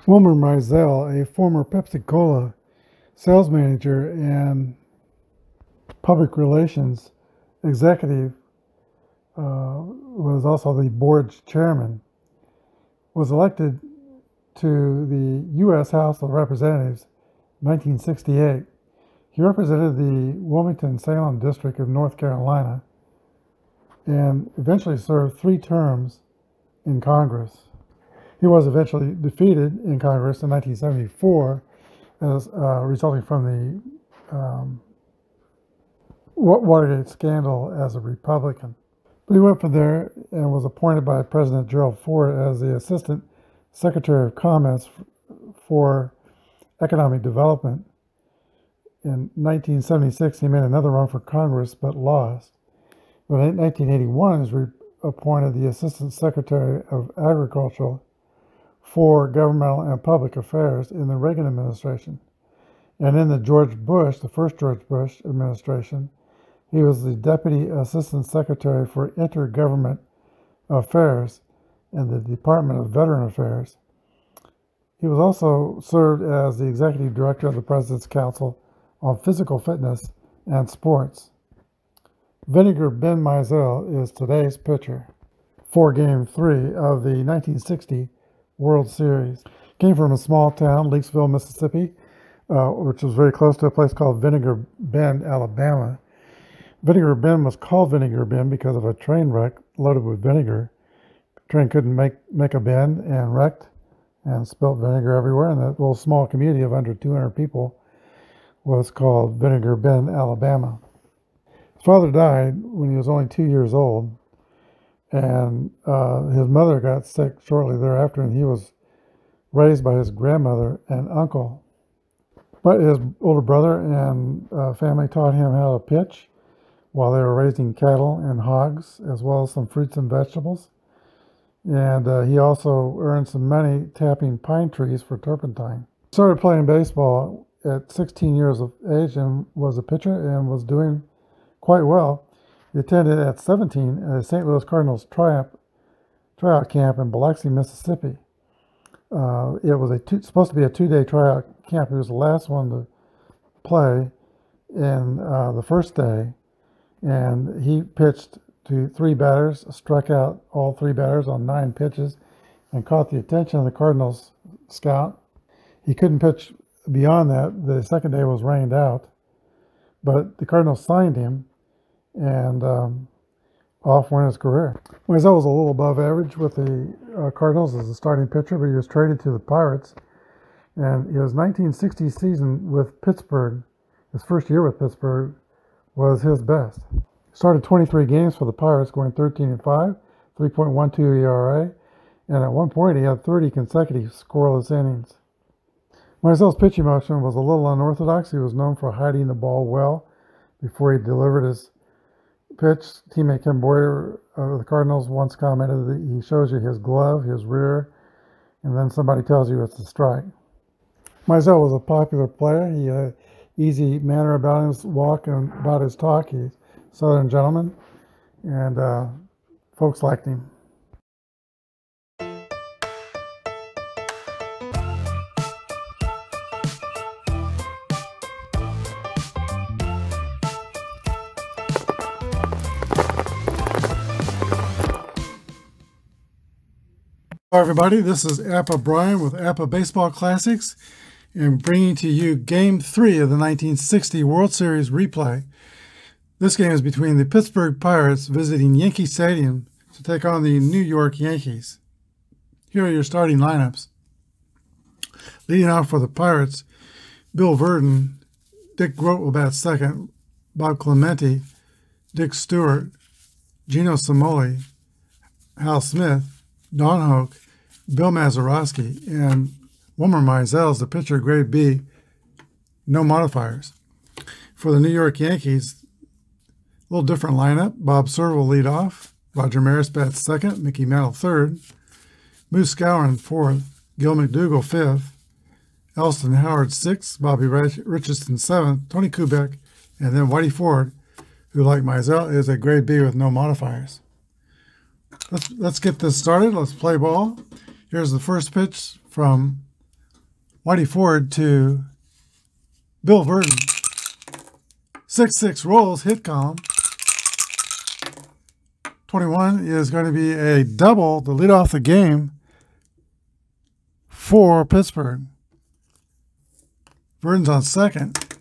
Wilmer Mizell, a former Pepsi-Cola sales manager and public relations executive, was also the board's chairman, was elected to the U.S. House of Representatives in 1968. He represented the Wilmington-Salem district of North Carolina and eventually served 3 terms in Congress. He was eventually defeated in Congress in 1974 as resulting from the Watergate scandal as a Republican. But he went from there and was appointed by President Gerald Ford as the Assistant Secretary of Commerce for Economic Development. In 1976, he made another run for Congress but lost. But in 1981, he was appointed the Assistant Secretary of Agriculture for Governmental and Public Affairs in the Reagan administration. And in the the first George Bush administration, he was the Deputy Assistant Secretary for Intergovernment Affairs in the Department of Veteran Affairs. He was also served as the Executive Director of the President's Council on Physical Fitness and Sports. Vinegar Ben Mizell is today's pitcher for Game 3 of the 1960 World Series. Came from a small town, Leakesville, Mississippi, which was very close to a place called Vinegar Bend, Alabama. Vinegar Bend was called Vinegar Bend because of a train wreck loaded with vinegar. The train couldn't make a bend and wrecked and spilt vinegar everywhere, and that little small community of under 200 people was called Vinegar Bend, Alabama. His father died when he was only 2 years old, and his mother got sick shortly thereafter, and he was raised by his grandmother and uncle. But his older brother and family taught him how to pitch while they were raising cattle and hogs, as well as some fruits and vegetables. And he also earned some money tapping pine trees for turpentine. Started playing baseball at 16 years of age and was a pitcher and was doing quite well. He attended at 17 a St. Louis Cardinals tryout camp in Biloxi, Mississippi. It was supposed to be a 2-day tryout camp. He was the last one to play in the first day, and he pitched to 3 batters, struck out all 3 batters on 9 pitches, and caught the attention of the Cardinals scout. He couldn't pitch beyond that. The second day was rained out, but the Cardinals signed him, and off went his career. Mizell was a little above average with the Cardinals as a starting pitcher, but he was traded to the Pirates. And his 1960 season with Pittsburgh, his first year with Pittsburgh, was his best. He started 23 games for the Pirates, going 13-5, 3.12 ERA, and at one point he had 30 consecutive scoreless innings. Mizell's pitching motion was a little unorthodox. He was known for hiding the ball well before he delivered his pitch. Teammate Ken Boyer of the Cardinals once commented that he shows you his glove, his rear, and then somebody tells you it's a strike. Mizell was a popular player. He had an easy manner about his walk and about his talk. He's a Southern gentleman, and folks liked him. Hello everybody, this is Apba Brian with Apba Baseball Classics, and bringing to you Game 3 of the 1960 World Series replay. This game is between the Pittsburgh Pirates visiting Yankee Stadium to take on the New York Yankees. Here are your starting lineups. Leading off for the Pirates, Bill Verdon, Dick Groat will bat second, Bob Clemente, Dick Stewart, Gino Cimoli, Hal Smith, Don Hoke, Bill Mazeroski, and Wilmer Mizell is the pitcher, grade B, no modifiers. For the New York Yankees, a little different lineup. Bob Cerv will lead off, Roger Maris bats second, Mickey Mantle third, Moose Skowron fourth, Gil McDougall fifth, Elston Howard sixth, Bobby Richardson seventh, Tony Kubek, and then Whitey Ford, who, like Mizell, is a grade B with no modifiers. Let's get this started. Let's play ball. Here's the first pitch from Whitey Ford to Bill Verdon. 6-6 rolls, hit column. 21 is going to be a double to lead off the game for Pittsburgh. Verdon's on second.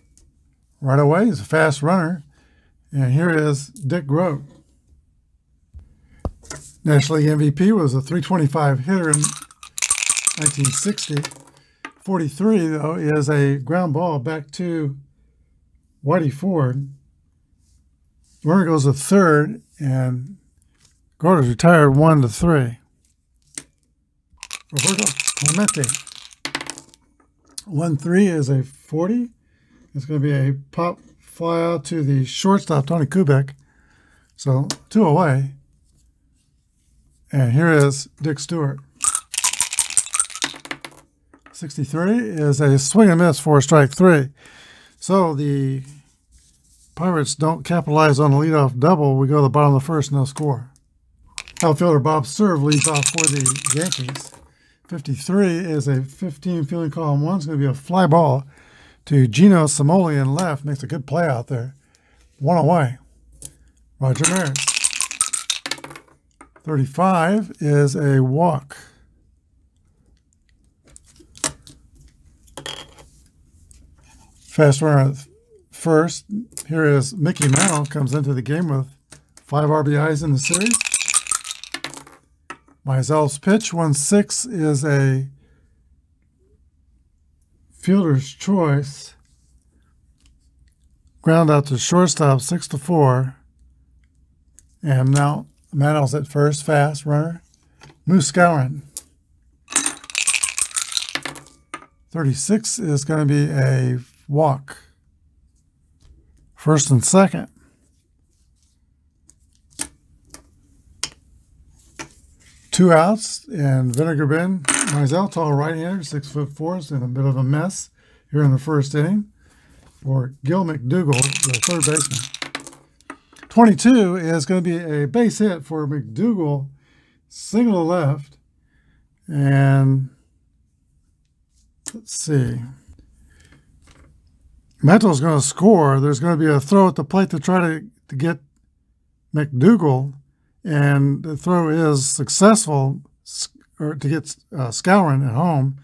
Right away, he's a fast runner. And here is Dick Grote. National League MVP was a .325 hitter in 1960. 43, though, is a ground ball back to Whitey Ford. Runner goes to third, and Grote is retired 1-3. Roberto Clemente. 1-3 is a 40. It's going to be a pop fly out to the shortstop, Tony Kubek. So 2 away. And here is Dick Stewart. 63 is a swing and miss for strike 3. So the Pirates don't capitalize on the leadoff double. We go to the bottom of the first, no score. Outfielder Bob Cerv leads off for the Yankees. 53 is a 15 fielding column 1. It's going to be a fly ball to Gino Cimoli in left. Makes a good play out there. 1 away. Roger Maris. 35 is a walk. Fast runner at first. Here is Mickey Mantle, comes into the game with 5 RBIs in the series. Meisel's pitch, 1-6, is a fielder's choice. Ground out to shortstop, 6-4. And now Mantle's at first, fast runner. Moose Skowron. 36 is going to be a walk. First and second. Two outs, and Vinegar Ben Mizell, tall right-hander, 6'4", is in a bit of a mess here in the first inning for Gil McDougall, the third baseman. 22 is going to be a base hit for McDougall, single to left, and let's see. Mantle's going to score. There's going to be a throw at the plate to try to get McDougall, and the throw is successful, or to get Skowron at home,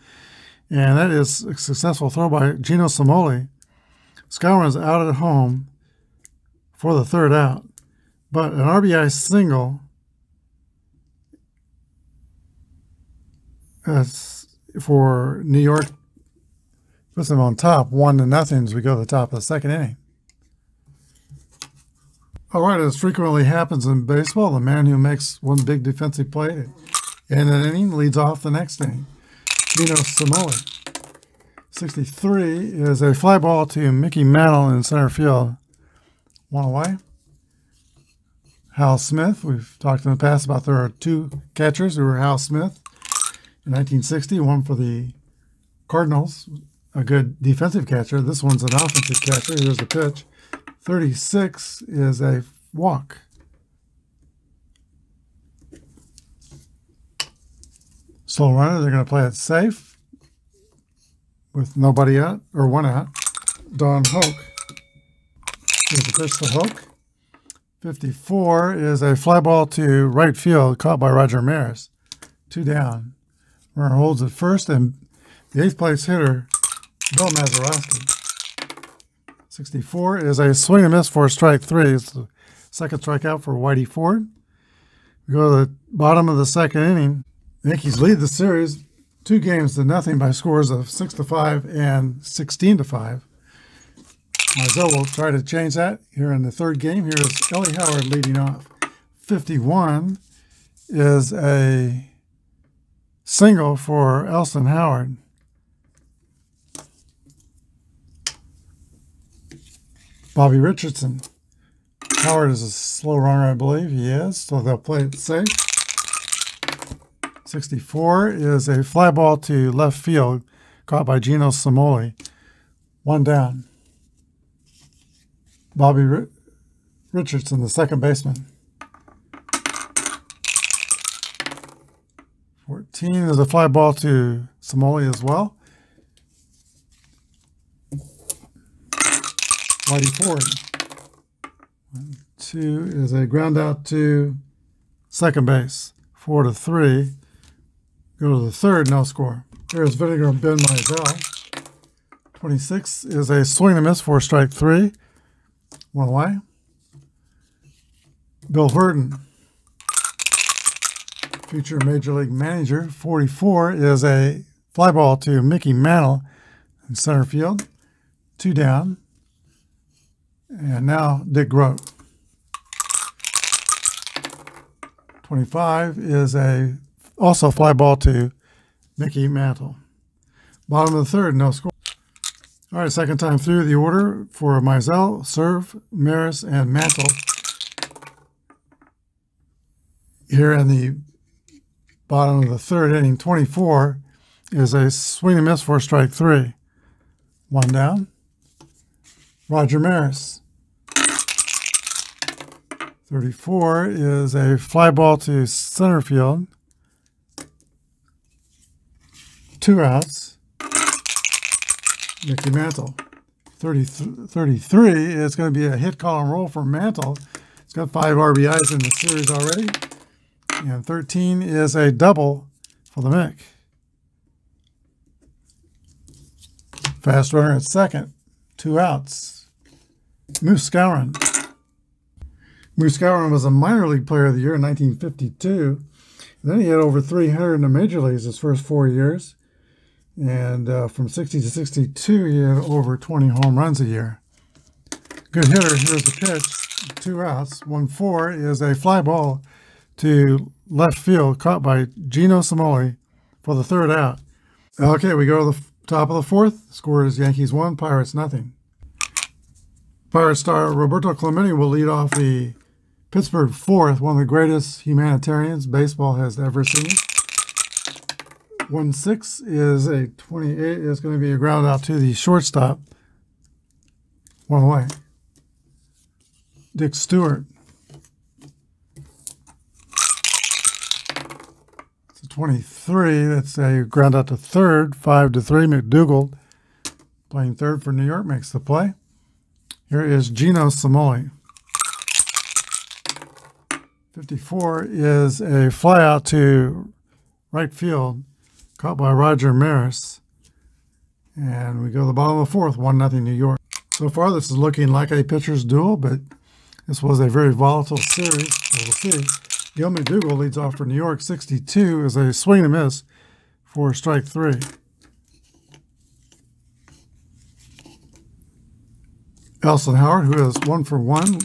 and that is a successful throw by Gino Cimoli. Skowron's out at home for the third out, but an RBI single for New York puts them on top, 1-0 as we go to the top of the second inning. All right, as frequently happens in baseball, the man who makes one big defensive play in an inning leads off the next inning. Gino Cimoli. 63 is a fly ball to Mickey Mantle in center field. 1 away. Hal Smith. We've talked in the past about there are 2 catchers who were Hal Smith in 1960, one for the Cardinals, a good defensive catcher. This one's an offensive catcher. Here's the pitch. 36 is a walk. Slow runner, they're going to play it safe with nobody out, or 1 out. Don Hoke. Here's the pitch to Hoke. 54 is a fly ball to right field, caught by Roger Maris. 2 down. Runner holds at first, and the 8th place hitter, Bill Mazeroski. 64 is a swing and miss for strike 3. It's the second strikeout for Whitey Ford. We go to the bottom of the second inning. The Yankees lead the series 2-0 by scores of 6-5 and 16-5. Mizell will try to change that here in the third game. Here is Ellie Howard leading off. 51 is a single for Elston Howard. Bobby Richardson. Howard is a slow runner, I believe. He is, so they'll play it safe. 64 is a fly ball to left field, caught by Gino Cimoli. 1 down. Bobby Richardson, the second baseman. 14 is a fly ball to Cimoli as well. Whitey Ford. 2 is a ground out to second base. 4-3. Go to the third, no score. Here's Vinegar Ben Mizell. 26 is a swing and miss for strike 3. 1 away. Bill Verdon, future Major League Manager. 44 is a fly ball to Mickey Mantle in center field. 2 down. And now Dick Grote. 25 is also fly ball to Mickey Mantle. Bottom of the third, no score. All right, second time through the order for Mizell, Serve, Maris, and Mantle. Here in the bottom of the third inning, 24 is a swing and miss for strike 3. 1 down. Roger Maris. 34 is a fly ball to center field. 2 outs. Mickey Mantle. 33 is going to be a hit, call, and roll for Mantle. He's got 5 RBIs in the series already. And 13 is a double for the Mick. Fast runner at second. 2 outs. Moose Skowron. Moose Skowron was a minor league player of the year in 1952. And then he had over 300 in the major leagues his first 4 years. And from 60 to 62, he had over 20 home runs a year. Good hitter. Here's the pitch. 2 outs. 1-4 is a fly ball to left field, caught by Gino Simoli for the 3rd out. Okay, we go to the top of the 4th. Score is Yankees 1, Pirates nothing. Pirates star Roberto Clemente will lead off the Pittsburgh 4th, one of the greatest humanitarians baseball has ever seen. 1-6 is a 28. It's going to be a ground out to the shortstop. 1 away. Dick Stewart. It's a 23. That's a ground out to third. 5-3. McDougal playing third for New York makes the play. Here is Gino Simoli. 54 is a fly out to right field, caught by Roger Maris. And we go to the bottom of the 4th, 1-0 New York. So far, this is looking like a pitcher's duel, but this was a very volatile series. So we'll see. Gil McDougal leads off for New York. 62 is a swing and miss for strike 3. Elson Howard, who is 1 for 1.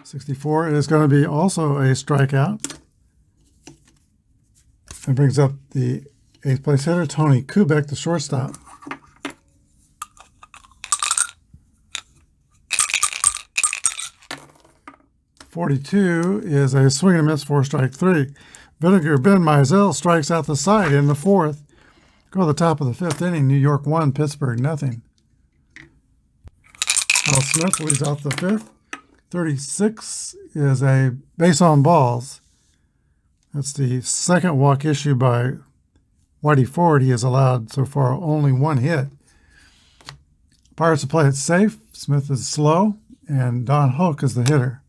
64 is going to be also a strikeout. And brings up the 8th place hitter, Tony Kubek, the shortstop. .42 is a swing and a miss for strike 3. Vinegar Ben Mizell strikes out the side in the 4th. Go to the top of the 5th inning. New York 1, Pittsburgh nothing. Al Smith leads out the 5th. 36 is a base on balls. That's the 2nd walk issued by Whitey Ford. He has allowed so far only 1 hit. Pirates to play it safe. Smith is slow, and Don Hoke is the hitter.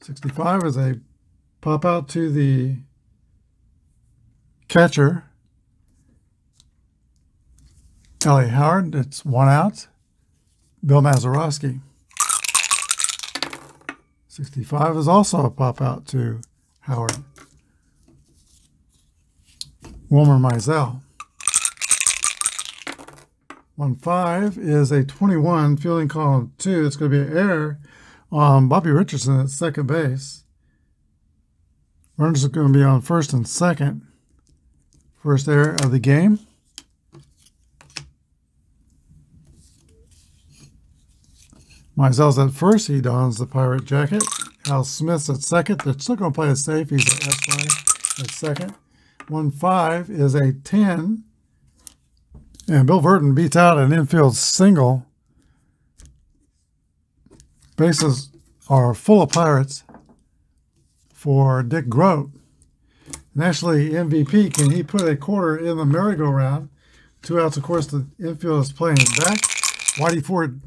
.65 is a pop out to the catcher, Ellie Howard. It's 1 out. Bill Mazeroski. 65 is also a pop out to Howard. Wilmer Mizell. 1-5 is a 21 fielding column 2. It's going to be an error on Bobby Richardson at second base. Runners are going to be on first and second. First error of the game. Mizell's at first. He dons the pirate jacket. Hal Smith's at second. They're still going to play it safe. He's at S5 at second. 1-5 is a 10. And Bill Verdon beats out an infield single. Bases are full of Pirates for Dick Grote. And actually, MVP, can he put a quarter in the merry-go-round? 2 outs, of course, the infield is playing it back. Whitey Ford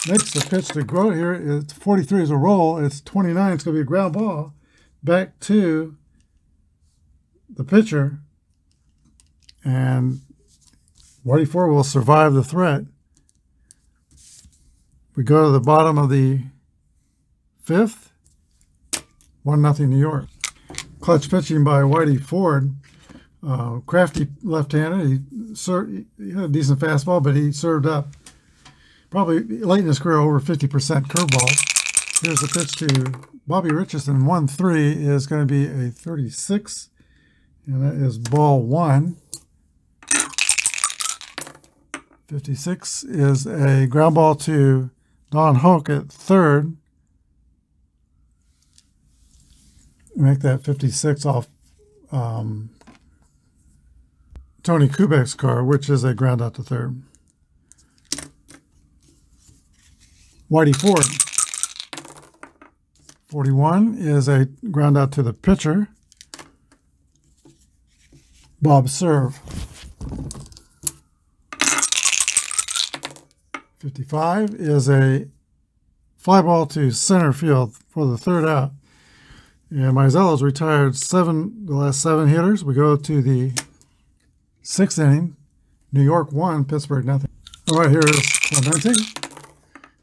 makes the pitch to Grote here. It's 43 is a roll. It's 29. It's going to be a ground ball back to the pitcher. And Whitey Ford will survive the threat. We go to the bottom of the 5th. 1-0 New York. Clutch pitching by Whitey Ford. Crafty left-handed. He had a decent fastball, but he served up probably late in his career over 50% curveball. Here's the pitch to Bobby Richardson. 1-3 is going to be a 36, and that is ball 1. 56 is a ground ball to Don Hoke at third. Make that 56 off Tony Kubek's car, which is a ground out to third. Whitey Ford. 41 is a ground out to the pitcher. Bob serve. 55 is a fly ball to center field for the third out. And Mizell's retired the last 7 hitters. We go to the 6th inning. New York 1, Pittsburgh 0. All right, here is Clemente.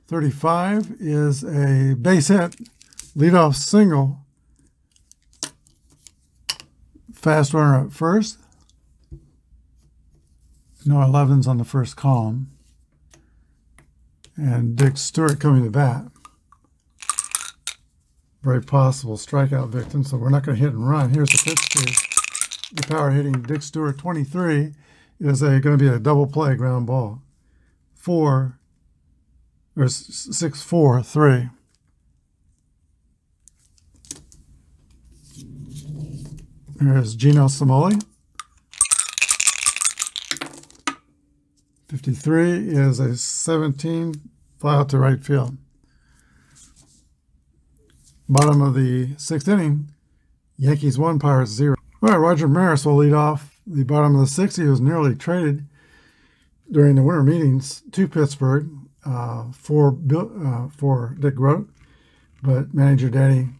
35 is a base hit, leadoff single. Fast runner at first. No 11s on the first column. And Dick Stewart coming to bat. Very possible strikeout victim, so we're not going to hit and run. Here's the pitch to the power hitting Dick Stewart. 23 is going to be a double play ground ball. 6-4-3. Here's Gino Samoli. 53 is a 17 fly out to right field. Bottom of the 6th inning, Yankees 1, Pirates 0. All right, Roger Maris will lead off the bottom of the 6th. He was nearly traded during the winter meetings to Pittsburgh for Dick Grote, but manager Danny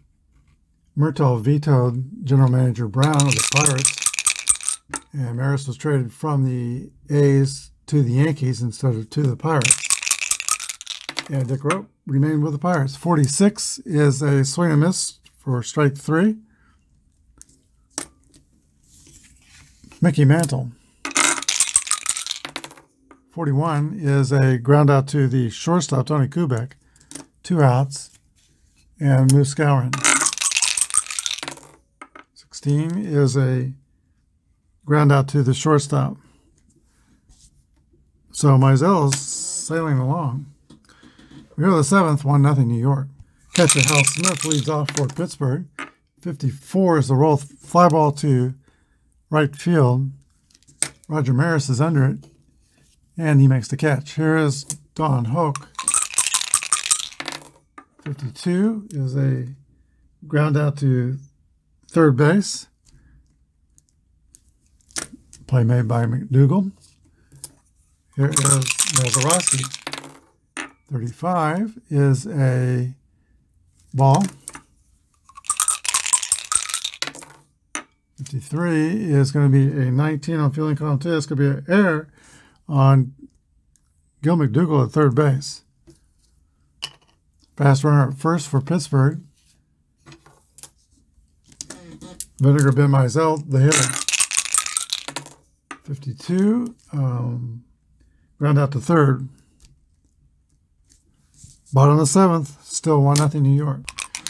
Murtaugh vetoed General Manager Brown of the Pirates, and Maris was traded from the A's to the Yankees instead of to the Pirates. And Dick Grote remained with the Pirates. 46 is a swing and miss for strike 3. Mickey Mantle. 41 is a ground out to the shortstop, Tony Kubek. 2 outs. And Moose Skowron. 16 is a ground out to the shortstop. So Mizell's sailing along. We go to the 7th, 1-0 New York. Catcher Hal Smith leads off for Pittsburgh. 54 is the roll fly ball to right field. Roger Maris is under it, and he makes the catch. Here is Don Hoke. 52 is a ground out to third base. Play made by McDougal. Here is Mazeroski. 35 is a ball. 53 is going to be a 19 on fielding column 2. It's going to be an error on Gil McDougal at third base. Fast runner at first for Pittsburgh. Vinegar Ben Mizell, the hitter. 52, ground out to third. Bottom of the 7th, still 1-0 New York.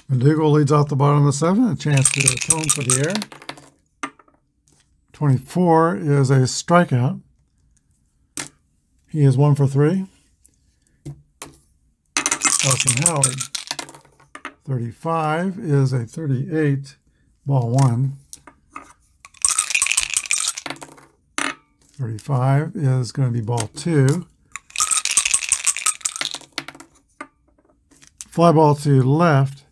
McDougal leads off the bottom of the 7th, a chance to atone for the error. 24 is a strikeout. He is 1 for 3. Elson Howard. 35 is a 38, ball 1. 35 is going to be ball 2. Fly ball to left,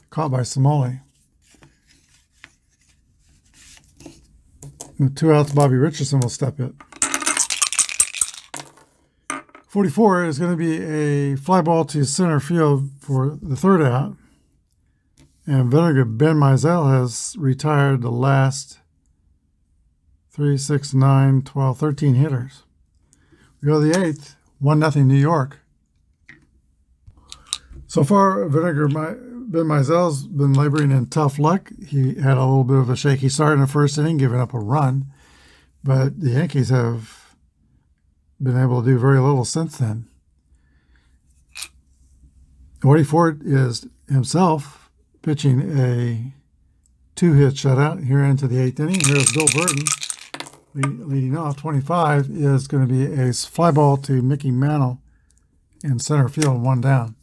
caught by Samoli. With 2 outs, Bobby Richardson will step it. 44 is going to be a fly ball to center field for the 3rd out. And Vinegar Ben Mizell has retired the last 3, 6, 9, 12, 13 hitters. We go to the 8th, 1-0 New York. So far, Vinegar Ben Mizell's been laboring in tough luck. He had a little bit of a shaky start in the 1st inning, giving up a run. But the Yankees have been able to do very little since then. Whitey Ford is himself pitching a 2-hit shutout here into the 8th inning. Here's Bill Burton leading off. 25 is going to be a fly ball to Mickey Mantle in center field, 1 down.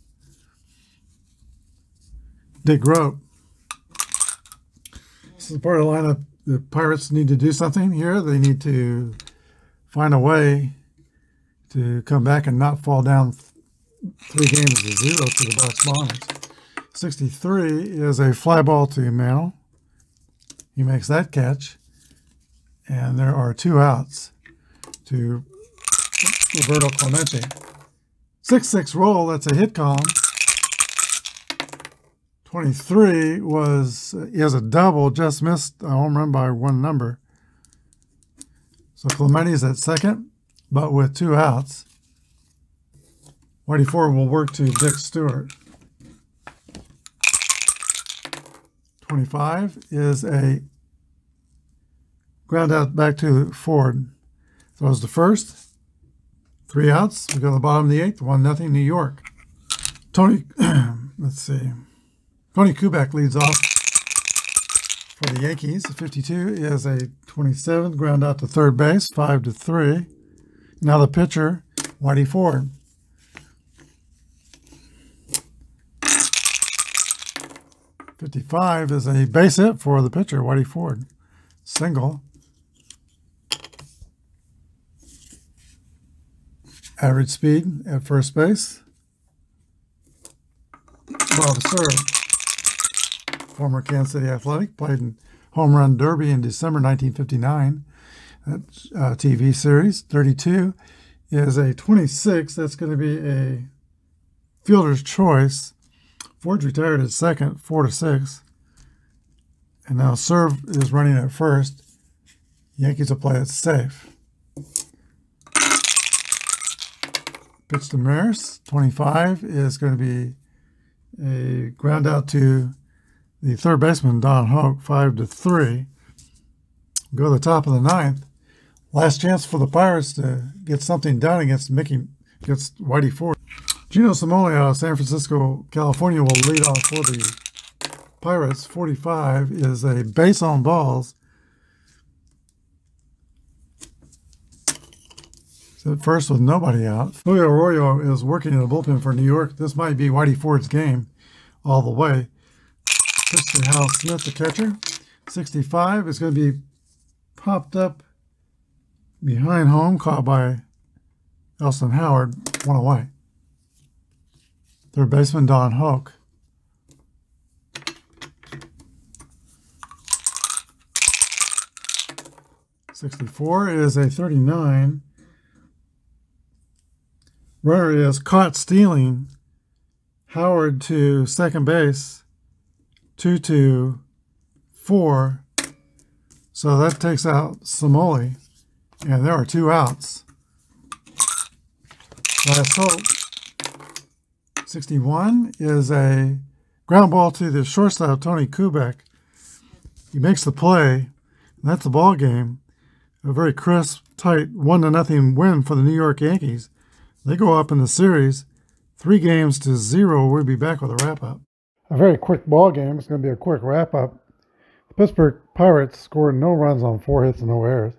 Dick Grote. This is part of the lineup. The Pirates need to do something here. They need to find a way to come back and not fall down 3 games to 0 to the Bucks Bombers. 63 is a fly ball to Mantle. He makes that catch. And there are 2 outs to Roberto Clemente. 6-6 roll, that's a hit column. 23 he has a double, just missed a home run by 1 number. So Clemente's at second, but with 2 outs. Whitey Ford will work to Dick Stewart. 25 is a ground out back to Ford. Throws the first. 3 outs. We go to the bottom of the 8th. 1-0 New York. Tony, let's see. Tony Kubek leads off for the Yankees. 52 is a 27th ground out to third base. 5-3. Now the pitcher, Whitey Ford. .55 is a base hit for the pitcher, Whitey Ford. Single. Average speed at first base. Bob Serve, former Kansas City Athletic, played in Home Run Derby in December 1959. That TV series. 32 is a 26. That's going to be a fielder's choice. Ford's retired at second, 4-6. And now Serve is running at first. Yankees will play it safe. Pitch to Maris. 25 is going to be a ground out to the third baseman, Don Hoke, 5-3. Go to the top of the 9th. Last chance for the Pirates to get something done against Whitey Ford. Gino Simone out of San Francisco, California will lead off for the Pirates. 45 is a base on balls. At first with nobody out. Julio Arroyo is working in the bullpen for New York. This might be Whitey Ford's game all the way. Pitch to Hal Smith, the catcher. 65 is going to be popped up behind home, caught by Elston Howard, 1 away. Third baseman, Don Hoke. .64 is a 39. Runner is caught stealing. Howard to second base. 2-4. So that takes out Samoli. And there are 2 outs. Last hope. 61 is a ground ball to the shortstop, Tony Kubek. He makes the play. And that's the ball game. A very crisp, tight 1-0 win for the New York Yankees. They go up in the series 3-0. We'll be back with a wrap-up. A very quick ball game. It's going to be a quick wrap-up. The Pittsburgh Pirates scored no runs on 4 hits and no errors.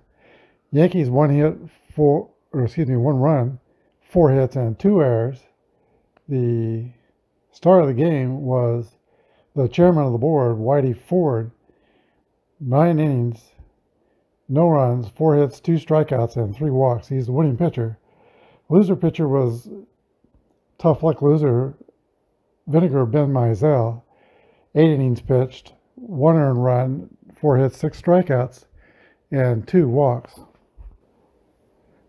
Yankees 1 run, 4 hits and 2 errors. The star of the game was the chairman of the board, Whitey Ford. 9 innings, no runs, 4 hits, 2 strikeouts, and 3 walks. He's the winning pitcher. Loser pitcher was tough luck loser Vinegar Ben Mizell. 8 innings pitched, 1 earned run, 4 hits, 6 strikeouts, and 2 walks.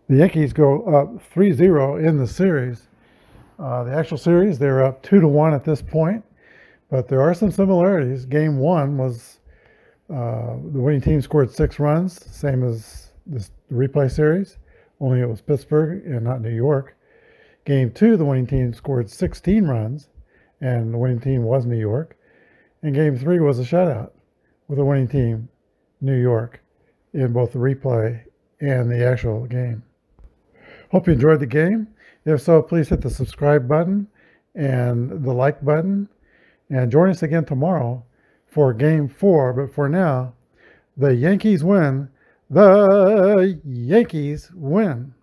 The Yankees go up 3-0 in the series. The actual series, they're up 2-1 at this point, but there are some similarities. Game 1 was the winning team scored 6 runs, same as the replay series, only it was Pittsburgh and not New York. Game 2, the winning team scored 16 runs, and the winning team was New York. And Game 3 was a shutout with the winning team, New York, in both the replay and the actual game. Hope you enjoyed the game. If so, please hit the subscribe button and the like button. And join us again tomorrow for Game 4. But for now, the Yankees win. The Yankees win.